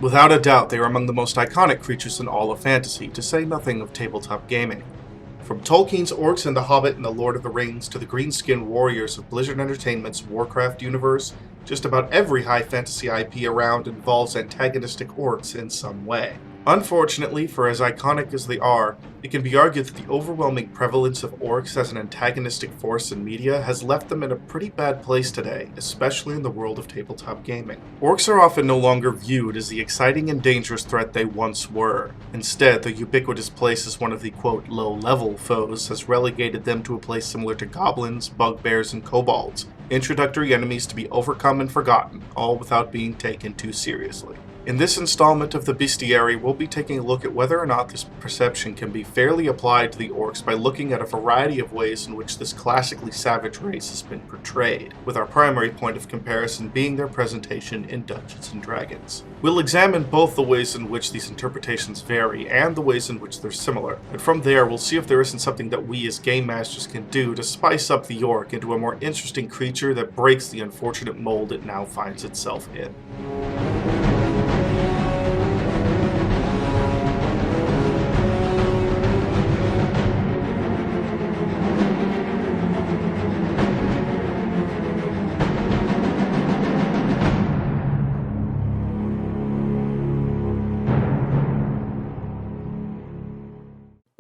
Without a doubt, they are among the most iconic creatures in all of fantasy, to say nothing of tabletop gaming. From Tolkien's Orcs in The Hobbit and The Lord of the Rings to the green-skinned warriors of Blizzard Entertainment's Warcraft universe, just about every high fantasy IP around involves antagonistic orcs in some way. Unfortunately, for as iconic as they are, it can be argued that the overwhelming prevalence of orcs as an antagonistic force in media has left them in a pretty bad place today, especially in the world of tabletop gaming. Orcs are often no longer viewed as the exciting and dangerous threat they once were. Instead, their ubiquitous place as one of the quote low-level foes has relegated them to a place similar to goblins, bugbears, and kobolds, introductory enemies to be overcome and forgotten, all without being taken too seriously. In this installment of the Bestiary, we'll be taking a look at whether or not this perception can be fairly applied to the orcs by looking at a variety of ways in which this classically savage race has been portrayed, with our primary point of comparison being their presentation in Dungeons & Dragons. We'll examine both the ways in which these interpretations vary and the ways in which they're similar, and from there we'll see if there isn't something that we as game masters can do to spice up the orc into a more interesting creature that breaks the unfortunate mold it now finds itself in.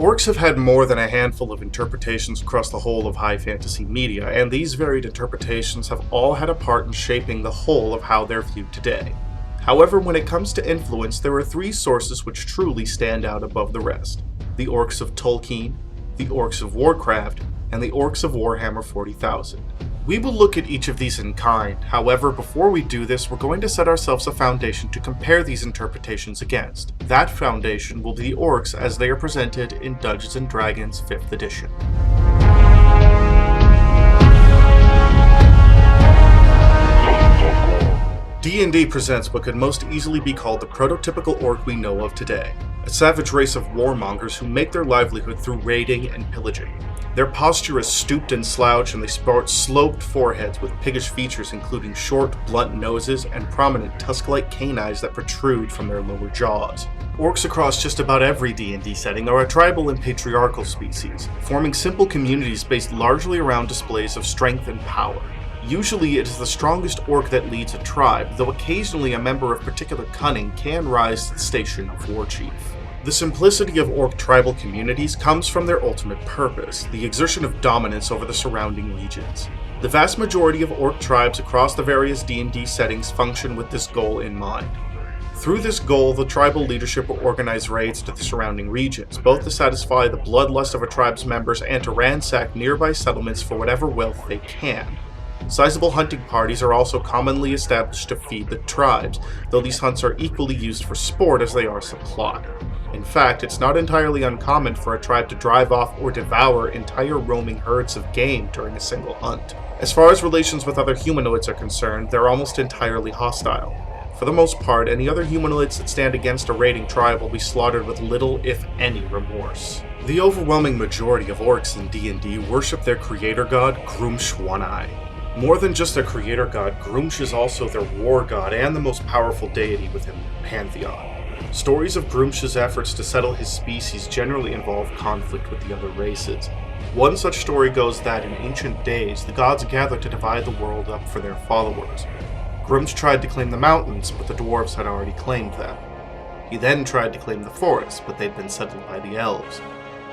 Orcs have had more than a handful of interpretations across the whole of high fantasy media, and these varied interpretations have all had a part in shaping the whole of how they're viewed today. However, when it comes to influence, there are three sources which truly stand out above the rest: the Orcs of Tolkien, the Orcs of Warcraft, and the Orcs of Warhammer 40,000. We will look at each of these in kind. However, before we do this, we're going to set ourselves a foundation to compare these interpretations against. That foundation will be the Orcs as they are presented in Dungeons & Dragons 5th edition. D&D presents what could most easily be called the prototypical orc we know of today, a savage race of warmongers who make their livelihood through raiding and pillaging. Their posture is stooped and slouched, and they sport sloped foreheads with piggish features including short, blunt noses and prominent tusk-like canines that protrude from their lower jaws. Orcs across just about every D&D setting are a tribal and patriarchal species, forming simple communities based largely around displays of strength and power. Usually it is the strongest orc that leads a tribe, though occasionally a member of particular cunning can rise to the station of war chief. The simplicity of orc tribal communities comes from their ultimate purpose, the exertion of dominance over the surrounding regions. The vast majority of orc tribes across the various D&D settings function with this goal in mind. Through this goal, the tribal leadership will organize raids to the surrounding regions, both to satisfy the bloodlust of a tribe's members and to ransack nearby settlements for whatever wealth they can. Sizable hunting parties are also commonly established to feed the tribes, though these hunts are equally used for sport as they are supply. In fact, it's not entirely uncommon for a tribe to drive off or devour entire roaming herds of game during a single hunt. As far as relations with other humanoids are concerned, they're almost entirely hostile. For the most part, any other humanoids that stand against a raiding tribe will be slaughtered with little, if any, remorse. The overwhelming majority of orcs in D&D worship their creator god, Grumsh One-Eye. More than just their creator god, Grumsh is also their war god and the most powerful deity within their pantheon. Stories of Grumsh's efforts to settle his species generally involve conflict with the other races. One such story goes that in ancient days, the gods gathered to divide the world up for their followers. Grumsh tried to claim the mountains, but the dwarves had already claimed them. He then tried to claim the forests, but they'd been settled by the elves.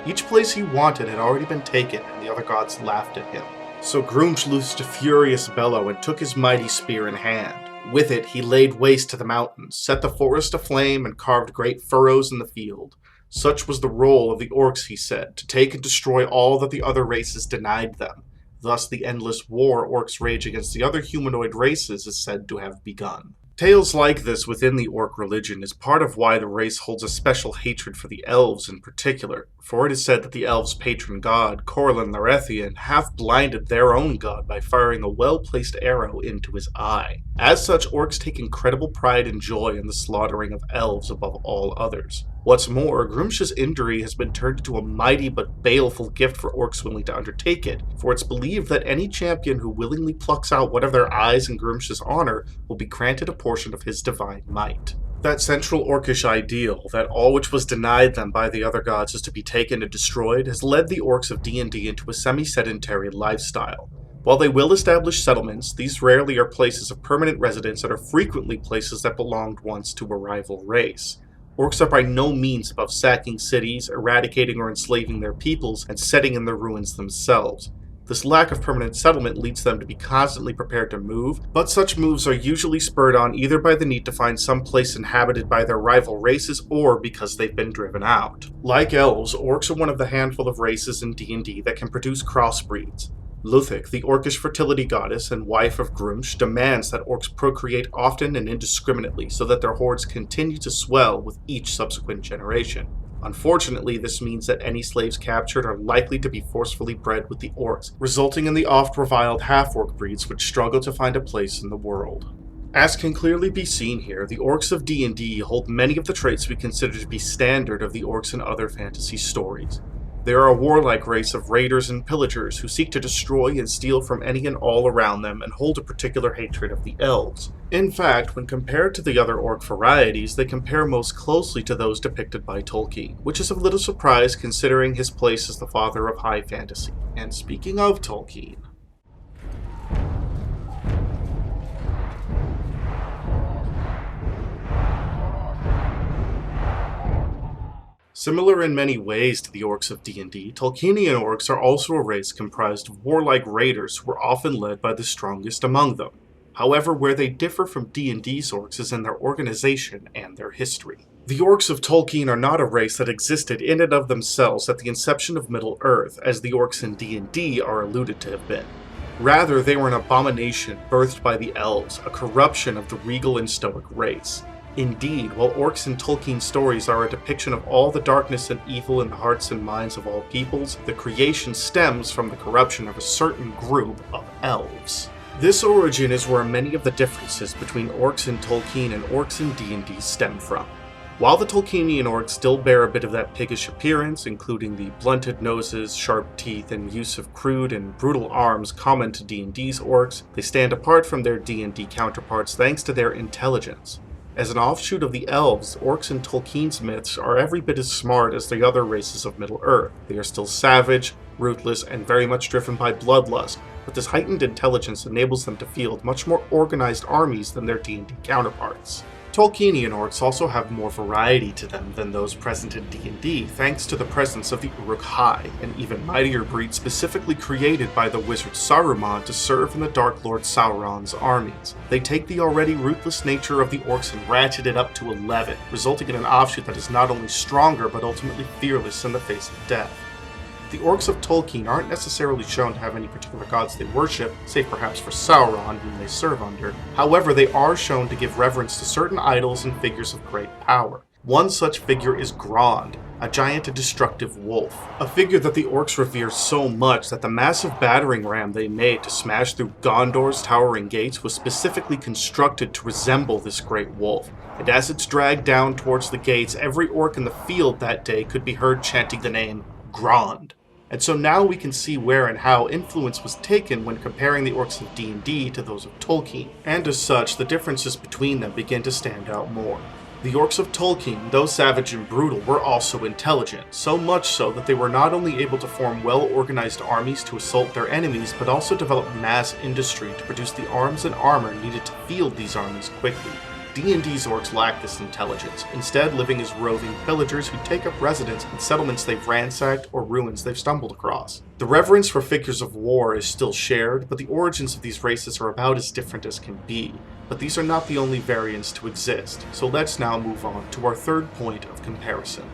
Each place he wanted had already been taken, and the other gods laughed at him. So Grumsh loosed a furious bellow and took his mighty spear in hand. With it, he laid waste to the mountains, set the forest aflame, and carved great furrows in the field. Such was the role of the orcs, he said, to take and destroy all that the other races denied them. Thus the endless war orcs rage against the other humanoid races is said to have begun. Tales like this within the orc religion is part of why the race holds a special hatred for the elves in particular, for it is said that the elves' patron god, Corlin Larethian, half-blinded their own god by firing a well-placed arrow into his eye. As such, orcs take incredible pride and joy in the slaughtering of elves above all others. What's more, Grumsh's injury has been turned into a mighty but baleful gift for orcs willing to undertake it, for it's believed that any champion who willingly plucks out one of their eyes in Grumsh's honor will be granted a portion of his divine might. That central orcish ideal, that all which was denied them by the other gods is to be taken and destroyed, has led the orcs of D&D into a semi-sedentary lifestyle. While they will establish settlements, these rarely are places of permanent residence and are frequently places that belonged once to a rival race. Orcs are by no means above sacking cities, eradicating or enslaving their peoples, and setting in their ruins themselves. This lack of permanent settlement leads them to be constantly prepared to move, but such moves are usually spurred on either by the need to find some place inhabited by their rival races or because they've been driven out. Like elves, orcs are one of the handful of races in D&D that can produce crossbreeds. Luthic, the orcish fertility goddess and wife of Grumsh, demands that orcs procreate often and indiscriminately so that their hordes continue to swell with each subsequent generation. Unfortunately, this means that any slaves captured are likely to be forcefully bred with the orcs, resulting in the oft-reviled half-orc breeds which struggle to find a place in the world. As can clearly be seen here, the orcs of D&D hold many of the traits we consider to be standard of the orcs in other fantasy stories. They are a warlike race of raiders and pillagers who seek to destroy and steal from any and all around them and hold a particular hatred of the elves. In fact, when compared to the other orc varieties, they compare most closely to those depicted by Tolkien, which is of little surprise considering his place as the father of high fantasy. And speaking of Tolkien, similar in many ways to the orcs of D&D, Tolkienian orcs are also a race comprised of warlike raiders who are often led by the strongest among them. However, where they differ from D&D's orcs is in their organization and their history. The orcs of Tolkien are not a race that existed in and of themselves at the inception of Middle-earth, as the orcs in D&D are alluded to have been. Rather, they were an abomination birthed by the elves, a corruption of the regal and stoic race. Indeed, while orcs in Tolkien's stories are a depiction of all the darkness and evil in the hearts and minds of all peoples, the creation stems from the corruption of a certain group of elves. This origin is where many of the differences between orcs in Tolkien and orcs in D&D stem from. While the Tolkienian orcs still bear a bit of that piggish appearance, including the blunted noses, sharp teeth, and use of crude and brutal arms common to D&D's orcs, they stand apart from their D&D counterparts thanks to their intelligence. As an offshoot of the elves, orcs in Tolkien's myths are every bit as smart as the other races of Middle-earth. They are still savage, ruthless, and very much driven by bloodlust, but this heightened intelligence enables them to field much more organized armies than their D&D counterparts. Tolkienian orcs also have more variety to them than those present in D&D, thanks to the presence of the Uruk-hai, an even mightier breed specifically created by the wizard Saruman to serve in the Dark Lord Sauron's armies. They take the already ruthless nature of the orcs and ratchet it up to 11, resulting in an offshoot that is not only stronger but ultimately fearless in the face of death. The orcs of Tolkien aren't necessarily shown to have any particular gods they worship, save perhaps for Sauron, whom they serve under. However, they are shown to give reverence to certain idols and figures of great power. One such figure is Grond, a giant and destructive wolf, a figure that the orcs revere so much that the massive battering ram they made to smash through Gondor's towering gates was specifically constructed to resemble this great wolf. And as it's dragged down towards the gates, every orc in the field that day could be heard chanting the name Grond. And so now we can see where and how influence was taken when comparing the orcs of D&D to those of Tolkien, and as such, the differences between them begin to stand out more. The orcs of Tolkien, though savage and brutal, were also intelligent, so much so that they were not only able to form well-organized armies to assault their enemies, but also develop mass industry to produce the arms and armor needed to field these armies quickly. D&D's orcs lack this intelligence, instead living as roving pillagers who take up residence in settlements they've ransacked or ruins they've stumbled across. The reverence for figures of war is still shared, but the origins of these races are about as different as can be. But these are not the only variants to exist, so let's now move on to our third point of comparison.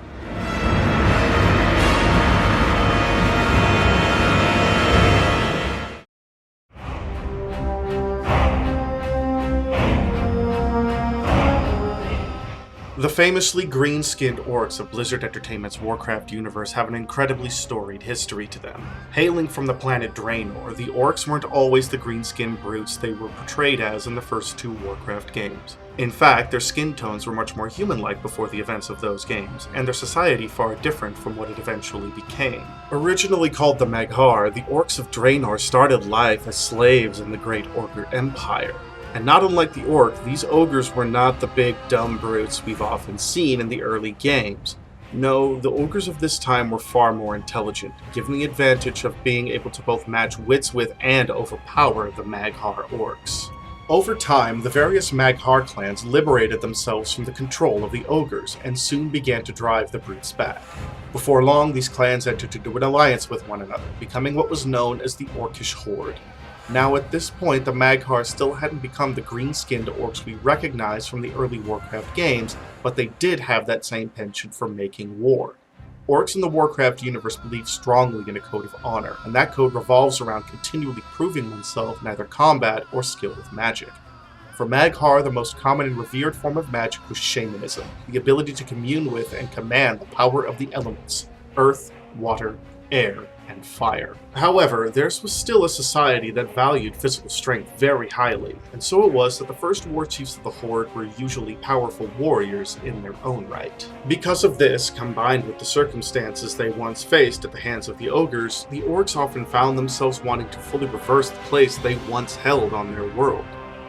The famously green-skinned orcs of Blizzard Entertainment's Warcraft universe have an incredibly storied history to them. Hailing from the planet Draenor, the orcs weren't always the green-skinned brutes they were portrayed as in the first two Warcraft games. In fact, their skin tones were much more human-like before the events of those games, and their society far different from what it eventually became. Originally called the Mag'har, the orcs of Draenor started life as slaves in the Great Orc Empire. And not unlike the orc, these ogres were not the big dumb brutes we've often seen in the early games. No, the ogres of this time were far more intelligent, given the advantage of being able to both match wits with and overpower the Mag'har orcs. Over time, the various Mag'har clans liberated themselves from the control of the ogres, and soon began to drive the brutes back. Before long, these clans entered into an alliance with one another, becoming what was known as the Orcish Horde. Now at this point, the Mag'har still hadn't become the green-skinned orcs we recognize from the early Warcraft games, but they did have that same penchant for making war. Orcs in the Warcraft universe believe strongly in a code of honor, and that code revolves around continually proving oneself in either combat or skill with magic. For Mag'har, the most common and revered form of magic was shamanism, the ability to commune with and command the power of the elements: earth, water, air, and fire. However, theirs was still a society that valued physical strength very highly, and so it was that the first war chiefs of the Horde were usually powerful warriors in their own right. Because of this, combined with the circumstances they once faced at the hands of the ogres, the orcs often found themselves wanting to fully reverse the place they once held on their world.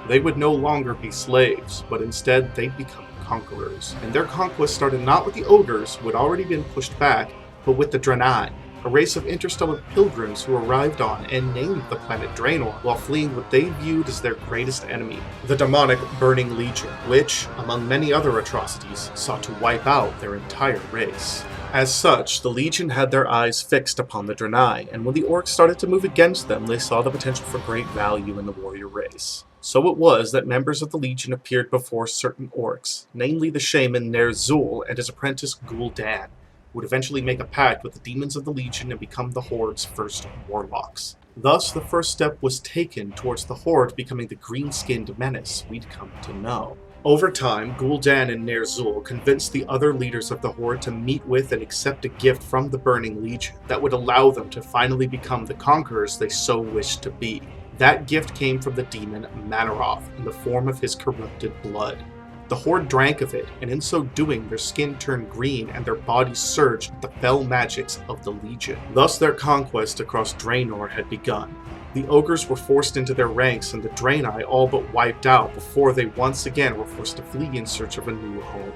They would no longer be slaves, but instead they'd become conquerors. And their conquest started not with the ogres, who had already been pushed back, but with the Draenei, a race of interstellar pilgrims who arrived on and named the planet Draenor while fleeing what they viewed as their greatest enemy, the demonic Burning Legion, which, among many other atrocities, sought to wipe out their entire race. As such, the Legion had their eyes fixed upon the Draenei, and when the orcs started to move against them, they saw the potential for great value in the warrior race. So it was that members of the Legion appeared before certain orcs, namely the shaman Ner'zhul and his apprentice Gul'dan, would eventually make a pact with the demons of the Legion and become the Horde's first warlocks. Thus, the first step was taken towards the Horde becoming the green-skinned menace we'd come to know. Over time, Gul'dan and Ner'zhul convinced the other leaders of the Horde to meet with and accept a gift from the Burning Legion that would allow them to finally become the conquerors they so wished to be. That gift came from the demon Manaroth in the form of his corrupted blood. The Horde drank of it, and in so doing their skin turned green and their bodies surged with the fell magics of the Legion. Thus their conquest across Draenor had begun. The ogres were forced into their ranks and the Draenei all but wiped out before they once again were forced to flee in search of a new home.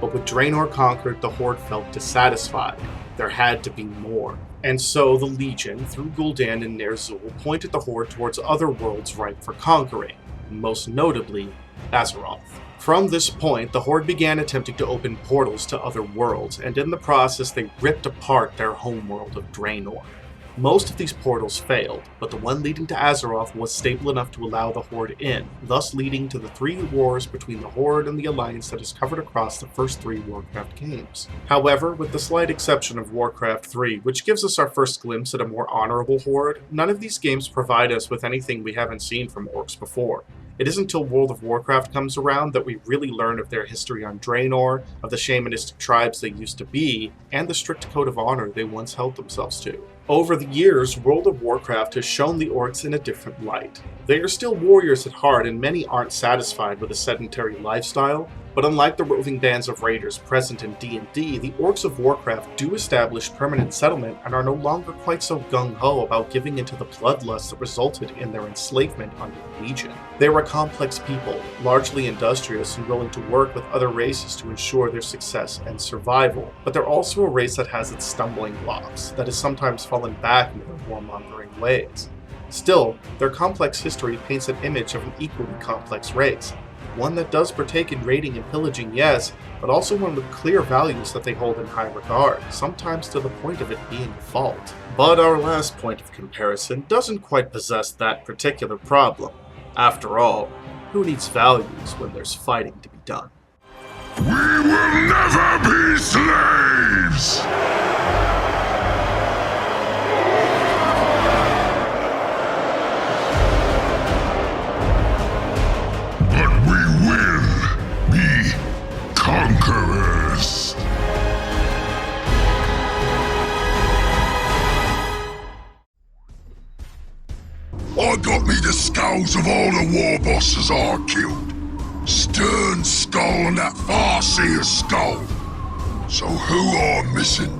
But with Draenor conquered, the Horde felt dissatisfied. There had to be more. And so the Legion, through Gul'dan and Ner'zhul, pointed the Horde towards other worlds ripe for conquering, most notably Azeroth. From this point, the Horde began attempting to open portals to other worlds, and in the process they ripped apart their homeworld of Draenor. Most of these portals failed, but the one leading to Azeroth was stable enough to allow the Horde in, thus leading to the 3 wars between the Horde and the Alliance that is covered across the first 3 Warcraft games. However, with the slight exception of Warcraft 3, which gives us our first glimpse at a more honorable Horde, none of these games provide us with anything we haven't seen from Orcs before. It isn't until World of Warcraft comes around that we really learn of their history on Draenor, of the shamanistic tribes they used to be, and the strict code of honor they once held themselves to. Over the years, World of Warcraft has shown the orcs in a different light. They are still warriors at heart, and many aren't satisfied with a sedentary lifestyle, but unlike the roving bands of raiders present in D&D, the orcs of Warcraft do establish permanent settlement and are no longer quite so gung-ho about giving into the bloodlust that resulted in their enslavement under the Legion. They are a complex people, largely industrious and willing to work with other races to ensure their success and survival, but they're also a race that has its stumbling blocks, that has sometimes fallen back into their warmongering ways. Still, their complex history paints an image of an equally complex race. One that does partake in raiding and pillaging, yes, but also one with clear values that they hold in high regard, sometimes to the point of it being a fault. But our last point of comparison doesn't quite possess that particular problem. After all, who needs values when there's fighting to be done? We will never be slaves! Conquerors! I got me the skulls of all the war bosses I killed. Stern skull and that Farseer skull. So who I'm missing?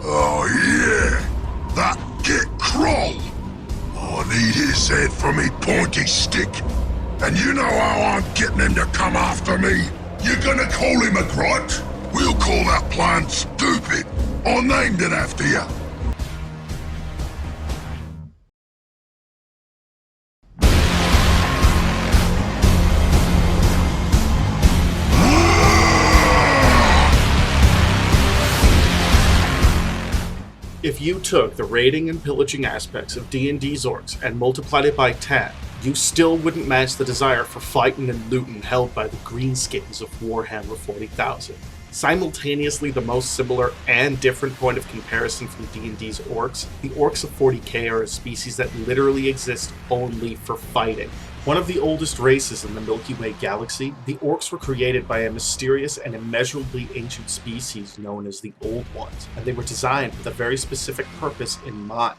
Oh yeah, that Git Kroll. I need his head for me pointy stick. And you know how I'm getting him to come after me? You're gonna call him a grunt? We'll call that plan stupid. I named it after you. If you took the raiding and pillaging aspects of D&D's Orcs and multiplied it by 10, you still wouldn't match the desire for fighting and looting held by the greenskins of Warhammer 40,000. Simultaneously the most similar and different point of comparison from D&D's Orcs, the Orcs of 40k are a species that literally exist only for fighting. One of the oldest races in the Milky Way galaxy, the Orcs were created by a mysterious and immeasurably ancient species known as the Old Ones, and they were designed with a very specific purpose in mind: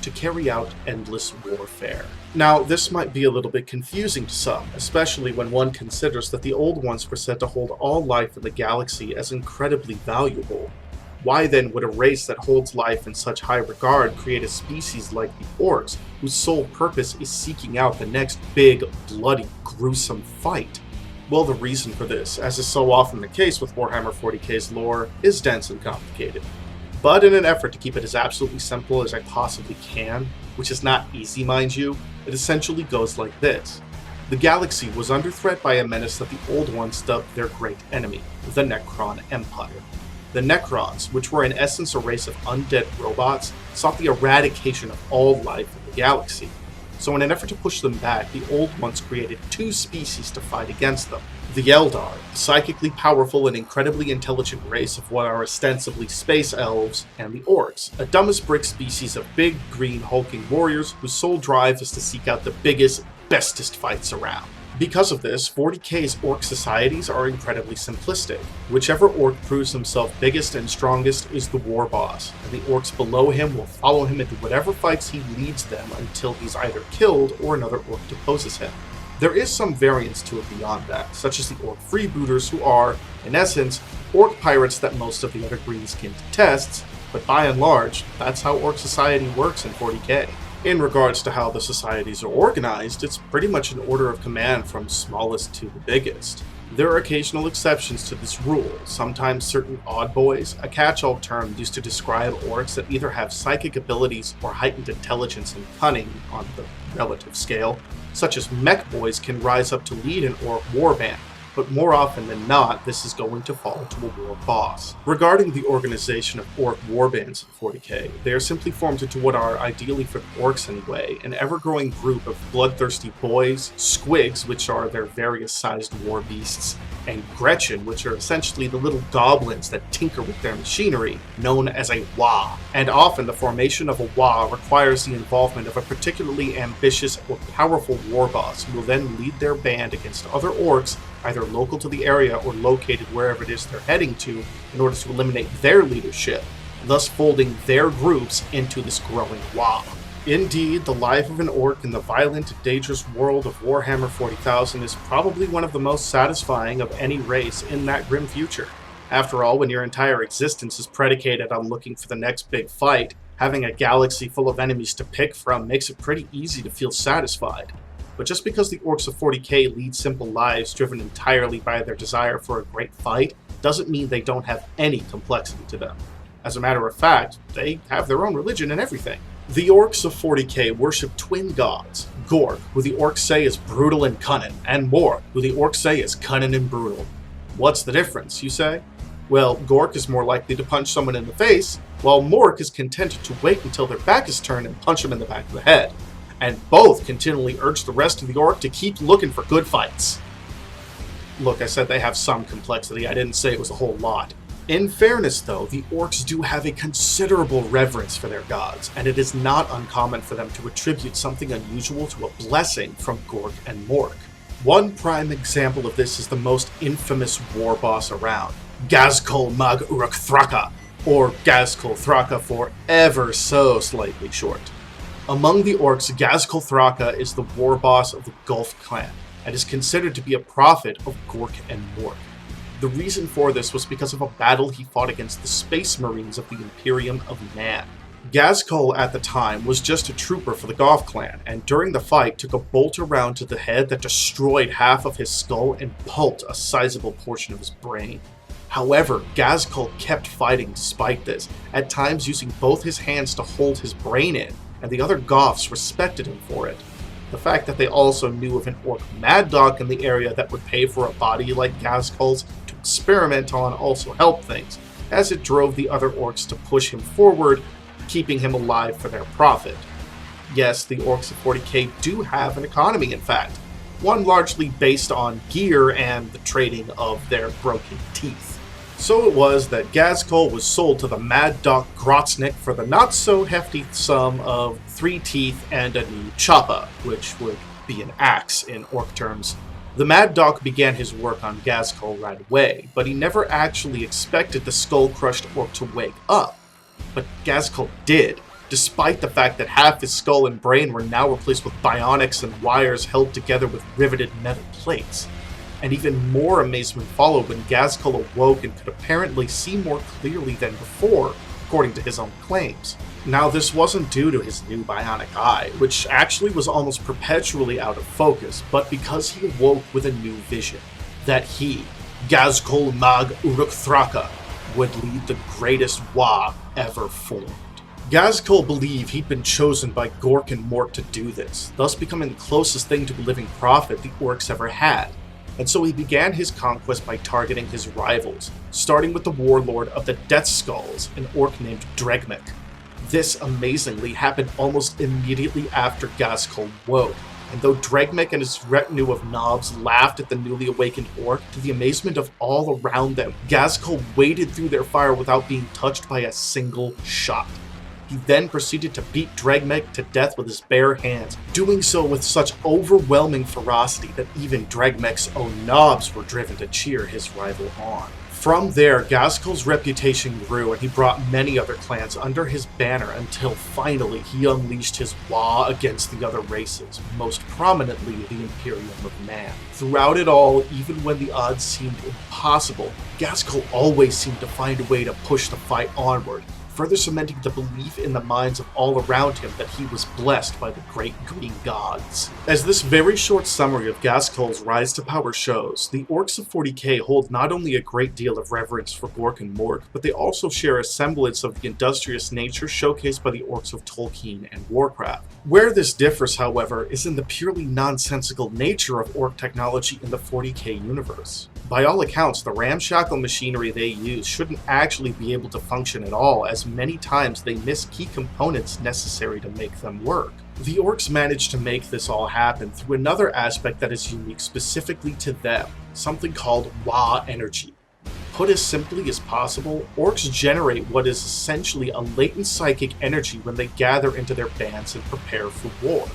to carry out endless warfare. Now, this might be a little bit confusing to some, especially when one considers that the Old Ones were said to hold all life in the galaxy as incredibly valuable. Why then would a race that holds life in such high regard create a species like the Orcs, whose sole purpose is seeking out the next big, bloody, gruesome fight? Well, the reason for this, as is so often the case with Warhammer 40k's lore, is dense and complicated. But in an effort to keep it as absolutely simple as I possibly can, which is not easy, mind you, it essentially goes like this. The galaxy was under threat by a menace that the Old Ones dubbed their great enemy, the Necron Empire. The Necrons, which were in essence a race of undead robots, sought the eradication of all life in the galaxy. So in an effort to push them back, the Old Ones created two species to fight against them. The Eldar, a psychically powerful and incredibly intelligent race of what are ostensibly space elves, and the Orcs, a dumb-as-brick species of big, green, hulking warriors whose sole drive is to seek out the biggest, bestest fights around. Because of this, 40k's Orc societies are incredibly simplistic. Whichever Orc proves himself biggest and strongest is the war boss, and the Orcs below him will follow him into whatever fights he leads them until he's either killed or another Orc deposes him. There is some variance to it beyond that, such as the Orc freebooters who are, in essence, Orc pirates that most of the other greenskin detests, but by and large, that's how Orc society works in 40k. In regards to how the societies are organized, it's pretty much an order of command from smallest to the biggest. There are occasional exceptions to this rule, sometimes certain odd boys, a catch-all term used to describe Orcs that either have psychic abilities or heightened intelligence and cunning on the relative scale, such as mech boys can rise up to lead an Orc warband, but more often than not, this is going to fall to a war boss. Regarding the organization of Orc warbands in 40k, they are simply formed into what are, ideally for the Orcs anyway, an ever-growing group of bloodthirsty boys, squigs, which are their various sized war beasts, and Gretchen, which are essentially the little goblins that tinker with their machinery, known as a Wa. And often the formation of a Wa requires the involvement of a particularly ambitious or powerful war boss who will then lead their band against other Orcs, either local to the area or located wherever it is they're heading to, in order to eliminate their leadership, thus folding their groups into this growing Wa. Indeed, the life of an Orc in the violent and dangerous world of Warhammer 40,000 is probably one of the most satisfying of any race in that grim future. After all, when your entire existence is predicated on looking for the next big fight, having a galaxy full of enemies to pick from makes it pretty easy to feel satisfied. But just because the Orcs of 40k lead simple lives driven entirely by their desire for a great fight, doesn't mean they don't have any complexity to them. As a matter of fact, they have their own religion and everything. The Orcs of 40k worship twin gods, Gork, who the Orcs say is brutal and cunning, and Mork, who the Orcs say is cunning and brutal. What's the difference, you say? Well, Gork is more likely to punch someone in the face, while Mork is contented to wait until their back is turned and punch them in the back of the head. And both continually urge the rest of the Orc to keep looking for good fights. Look, I said they have some complexity, I didn't say it was a whole lot. In fairness, though, the Orcs do have a considerable reverence for their gods, and it is not uncommon for them to attribute something unusual to a blessing from Gork and Mork. One prime example of this is the most infamous war boss around, Gazkul Mag Uruk Thraka, or Gazkul Thraka for ever so slightly short. Among the Orcs, Gazkul Thraka is the war boss of the Gulf clan, and is considered to be a prophet of Gork and Mork. The reason for this was because of a battle he fought against the Space Marines of the Imperium of Man. Gazkul at the time was just a trooper for the Goth clan, and during the fight took a bolt around to the head that destroyed half of his skull and pulped a sizable portion of his brain. However, Gazkul kept fighting despite this, at times using both his hands to hold his brain in, and the other Goths respected him for it. The fact that they also knew of an orc mad dog in the area that would pay for a body like Gazkul's to experiment on also helped things, as it drove the other orcs to push him forward, keeping him alive for their profit. Yes, the orcs of 40k do have an economy, in fact, one largely based on gear and the trading of their broken teeth. So it was that Gazkul was sold to the Mad Dog Grotznik for the not-so-hefty sum of 3 teeth and a new choppa, which would be an axe in orc terms. The Mad Dog began his work on Gazkul right away, but he never actually expected the skull-crushed orc to wake up. But Gazkul did, despite the fact that half his skull and brain were now replaced with bionics and wires held together with riveted metal plates. And even more amazement followed when Gazkul awoke and could apparently see more clearly than before, according to his own claims. Now, this wasn't due to his new bionic eye, which actually was almost perpetually out of focus, but because he awoke with a new vision, that he, Gazkul Mag Uruk-Thraka, would lead the greatest Wa ever formed. Gazkul believed he'd been chosen by Gork and Mork to do this, thus becoming the closest thing to a living prophet the orcs ever had. And so he began his conquest by targeting his rivals, starting with the warlord of the Death Skulls, an orc named Dregmek. This, amazingly, happened almost immediately after Gazkul woke, and though Dregmek and his retinue of knobs laughed at the newly awakened orc, to the amazement of all around them, Gazkul waded through their fire without being touched by a single shot. He then proceeded to beat Dregmek to death with his bare hands, doing so with such overwhelming ferocity that even Dregmek's own knobs were driven to cheer his rival on. From there, Gazkul's reputation grew and he brought many other clans under his banner until finally he unleashed his Wa against the other races, most prominently the Imperium of Man. Throughout it all, even when the odds seemed impossible, Gazkul always seemed to find a way to push the fight onward, further cementing the belief in the minds of all around him that he was blessed by the great green gods. As this very short summary of Gazkul's rise to power shows, the Orcs of 40k hold not only a great deal of reverence for Gork and Mork, but they also share a semblance of the industrious nature showcased by the Orcs of Tolkien and Warcraft. Where this differs, however, is in the purely nonsensical nature of Orc technology in the 40k universe. By all accounts, the ramshackle machinery they use shouldn't actually be able to function at all, as many times they miss key components necessary to make them work. The Orcs managed to make this all happen through another aspect that is unique specifically to them, something called Wa energy. Put as simply as possible, Orcs generate what is essentially a latent psychic energy when they gather into their bands and prepare for war.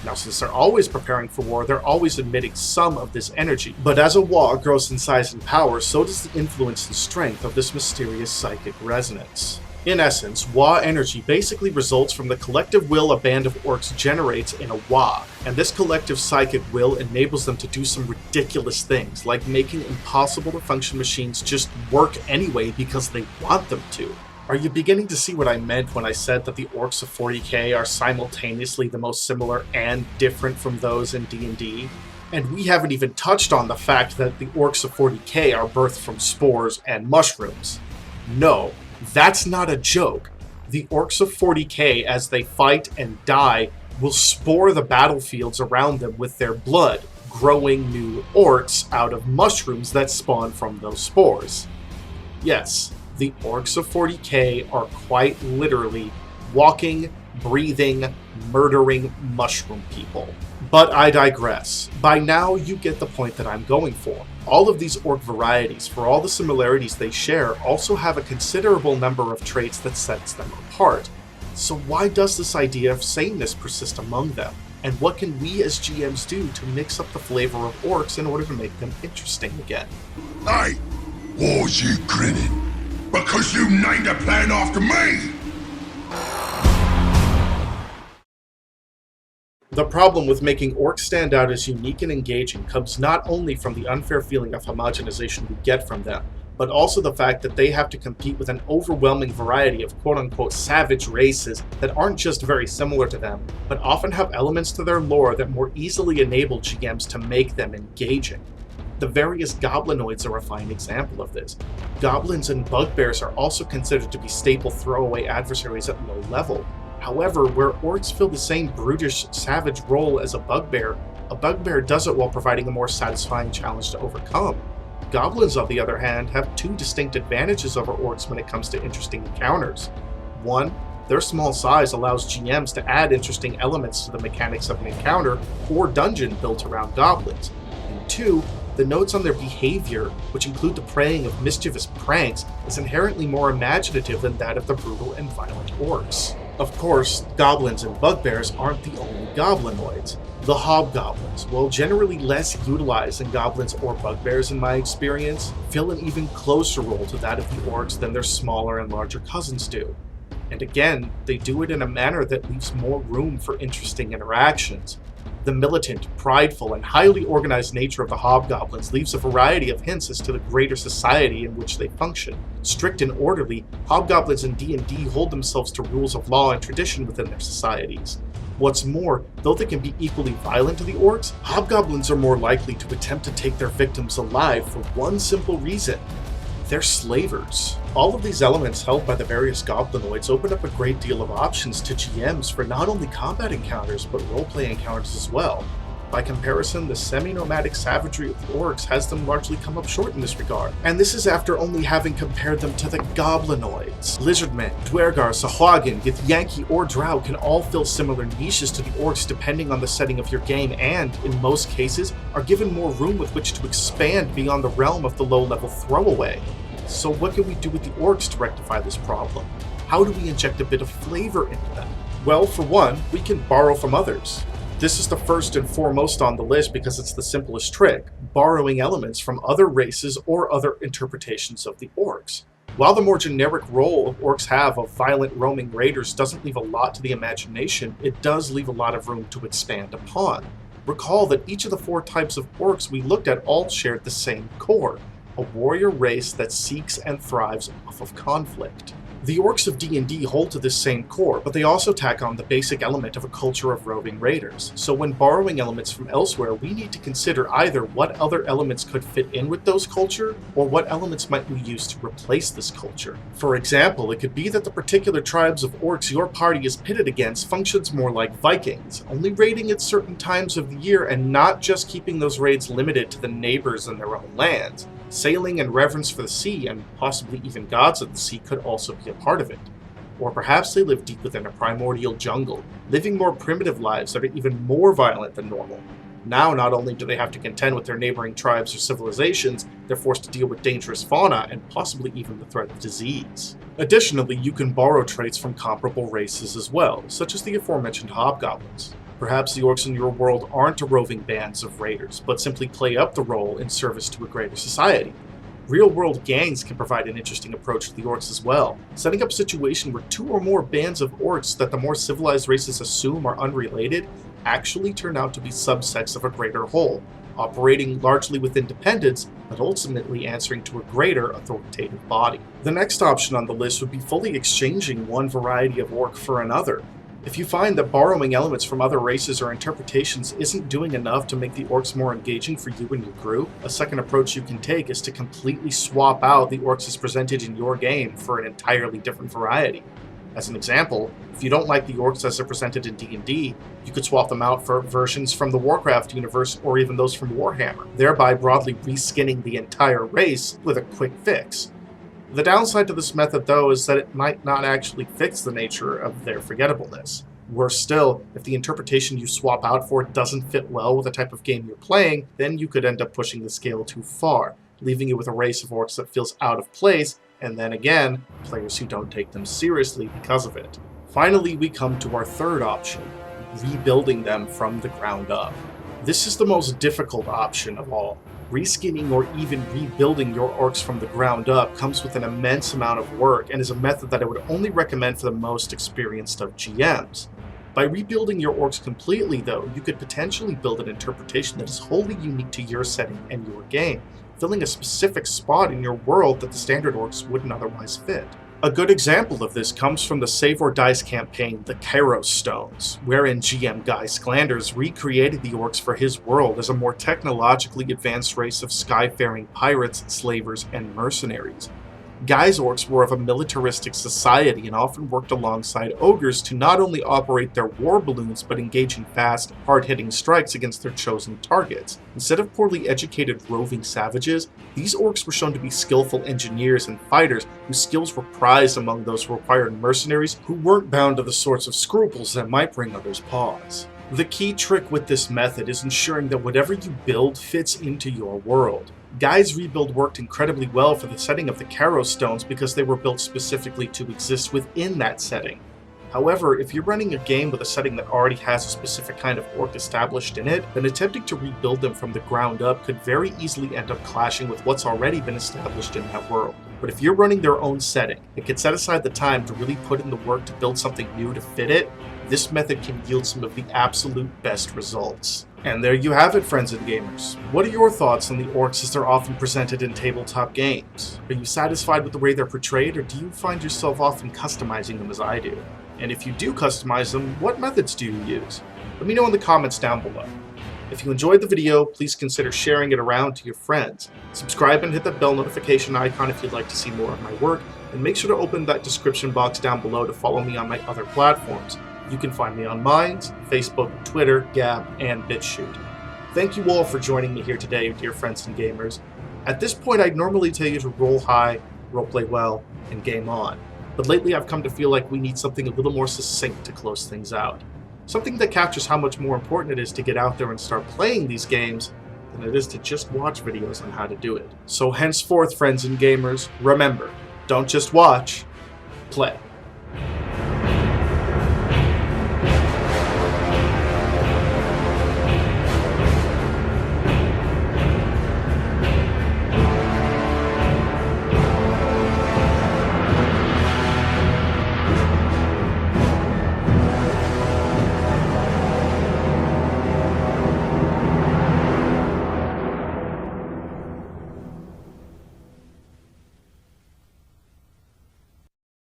Now, since they're always preparing for war, they're always emitting some of this energy. But as a Wa grows in size and power, so does the influence and strength of this mysterious psychic resonance. In essence, Wa energy basically results from the collective will a band of orcs generates in a Wa, and this collective psychic will enables them to do some ridiculous things, like making impossible to function machines just work anyway because they want them to. Are you beginning to see what I meant when I said that the Orcs of 40k are simultaneously the most similar and different from those in D&D? And we haven't even touched on the fact that the Orcs of 40k are birthed from spores and mushrooms. No, that's not a joke. The Orcs of 40k, as they fight and die, will spore the battlefields around them with their blood, growing new orcs out of mushrooms that spawn from those spores. Yes, the Orcs of 40k are quite literally walking, breathing, murdering mushroom people. But I digress. By now, you get the point that I'm going for. All of these orc varieties, for all the similarities they share, also have a considerable number of traits that sets them apart. So why does this idea of sameness persist among them? And what can we as GMs do to mix up the flavor of orcs in order to make them interesting again? Hey, why's you grinning? Because you named a plan after me! The problem with making orcs stand out as unique and engaging comes not only from the unfair feeling of homogenization we get from them, but also the fact that they have to compete with an overwhelming variety of quote-unquote savage races that aren't just very similar to them, but often have elements to their lore that more easily enable GMs to make them engaging. The various goblinoids are a fine example of this. Goblins and bugbears are also considered to be staple throwaway adversaries at low level. However, where orcs fill the same brutish, savage role as a bugbear does it while providing a more satisfying challenge to overcome. Goblins, on the other hand, have two distinct advantages over orcs when it comes to interesting encounters. One, their small size allows GMs to add interesting elements to the mechanics of an encounter or dungeon built around goblins. And two, the notes on their behavior, which include the preying of mischievous pranks, is inherently more imaginative than that of the brutal and violent orcs. Of course, goblins and bugbears aren't the only goblinoids. The hobgoblins, while generally less utilized than goblins or bugbears in my experience, fill an even closer role to that of the orcs than their smaller and larger cousins do. And again, they do it in a manner that leaves more room for interesting interactions. The militant, prideful, and highly organized nature of the hobgoblins leaves a variety of hints as to the greater society in which they function. Strict and orderly, hobgoblins in D&D hold themselves to rules of law and tradition within their societies. What's more, though they can be equally violent to the orcs, hobgoblins are more likely to attempt to take their victims alive for one simple reason: they're slavers. All of these elements held by the various goblinoids open up a great deal of options to GMs for not only combat encounters, but roleplay encounters as well. By comparison, the semi-nomadic savagery of the orcs has them largely come up short in this regard, and this is after only having compared them to the goblinoids. Lizardmen, Dwergar, Sahuagin, Githyanki, or Drow can all fill similar niches to the orcs depending on the setting of your game and, in most cases, are given more room with which to expand beyond the realm of the low-level throwaway. So what can we do with the orcs to rectify this problem? How do we inject a bit of flavor into them? Well, for one, we can borrow from others. This is the first and foremost on the list because it's the simplest trick, borrowing elements from other races or other interpretations of the orcs. While the more generic role orcs have of violent roaming raiders doesn't leave a lot to the imagination, it does leave a lot of room to expand upon. Recall that each of the four types of orcs we looked at all shared the same core, a warrior race that seeks and thrives off of conflict. The orcs of D&D hold to this same core, but they also tack on the basic element of a culture of roving raiders. So when borrowing elements from elsewhere, we need to consider either what other elements could fit in with those culture, or what elements might we use to replace this culture. For example, it could be that the particular tribes of orcs your party is pitted against functions more like Vikings, only raiding at certain times of the year and not just keeping those raids limited to the neighbors in their own lands. Sailing and reverence for the sea, and possibly even gods of the sea, could also be a part of it. Or perhaps they live deep within a primordial jungle, living more primitive lives that are even more violent than normal. Now, not only do they have to contend with their neighboring tribes or civilizations, they're forced to deal with dangerous fauna and possibly even the threat of disease. Additionally, you can borrow traits from comparable races as well, such as the aforementioned hobgoblins. Perhaps the orcs in your world aren't a roving bands of raiders, but simply play up the role in service to a greater society. Real-world gangs can provide an interesting approach to the orcs as well, setting up a situation where two or more bands of orcs that the more civilized races assume are unrelated actually turn out to be subsets of a greater whole, operating largely with independence, but ultimately answering to a greater authoritative body. The next option on the list would be fully exchanging one variety of orc for another. If you find that borrowing elements from other races or interpretations isn't doing enough to make the orcs more engaging for you and your group, a second approach you can take is to completely swap out the orcs as presented in your game for an entirely different variety. As an example, if you don't like the orcs as they're presented in D&D, you could swap them out for versions from the Warcraft universe or even those from Warhammer, thereby broadly reskinning the entire race with a quick fix. The downside to this method, though, is that it might not actually fix the nature of their forgettableness. Worse still, if the interpretation you swap out for doesn't fit well with the type of game you're playing, then you could end up pushing the scale too far, leaving you with a race of orcs that feels out of place, and then again, players who don't take them seriously because of it. Finally, we come to our third option, rebuilding them from the ground up. This is the most difficult option of all. Reskinning or even rebuilding your orcs from the ground up comes with an immense amount of work and is a method that I would only recommend for the most experienced of GMs. By rebuilding your orcs completely, though, you could potentially build an interpretation that is wholly unique to your setting and your game, filling a specific spot in your world that the standard orcs wouldn't otherwise fit. A good example of this comes from the Save or Dice campaign, The Kairos Stones, wherein GM Guy Sklanders recreated the orcs for his world as a more technologically advanced race of skyfaring pirates, slavers, and mercenaries. Guy's orcs were of a militaristic society and often worked alongside ogres to not only operate their war balloons but engage in fast, hard-hitting strikes against their chosen targets. Instead of poorly educated roving savages, these orcs were shown to be skillful engineers and fighters whose skills were prized among those required mercenaries who weren't bound to the sorts of scruples that might bring others pause. The key trick with this method is ensuring that whatever you build fits into your world. Guy's rebuild worked incredibly well for the setting of the Kairos Stones because they were built specifically to exist within that setting. However, if you're running a game with a setting that already has a specific kind of orc established in it, then attempting to rebuild them from the ground up could very easily end up clashing with what's already been established in that world. But if you're running their own setting and can set aside the time to really put in the work to build something new to fit it, this method can yield some of the absolute best results. And there you have it, friends and gamers. What are your thoughts on the orcs as they're often presented in tabletop games? Are you satisfied with the way they're portrayed, or do you find yourself often customizing them as I do? And if you do customize them, what methods do you use? Let me know in the comments down below. If you enjoyed the video, please consider sharing it around to your friends. Subscribe and hit that bell notification icon if you'd like to see more of my work, and make sure to open that description box down below to follow me on my other platforms. You can find me on Minds, Facebook, Twitter, Gab, and BitChute. Thank you all for joining me here today, dear friends and gamers. At this point, I'd normally tell you to roll high, roleplay well, and game on. But lately I've come to feel like we need something a little more succinct to close things out. Something that captures how much more important it is to get out there and start playing these games than it is to just watch videos on how to do it. So henceforth, friends and gamers, remember, don't just watch, play.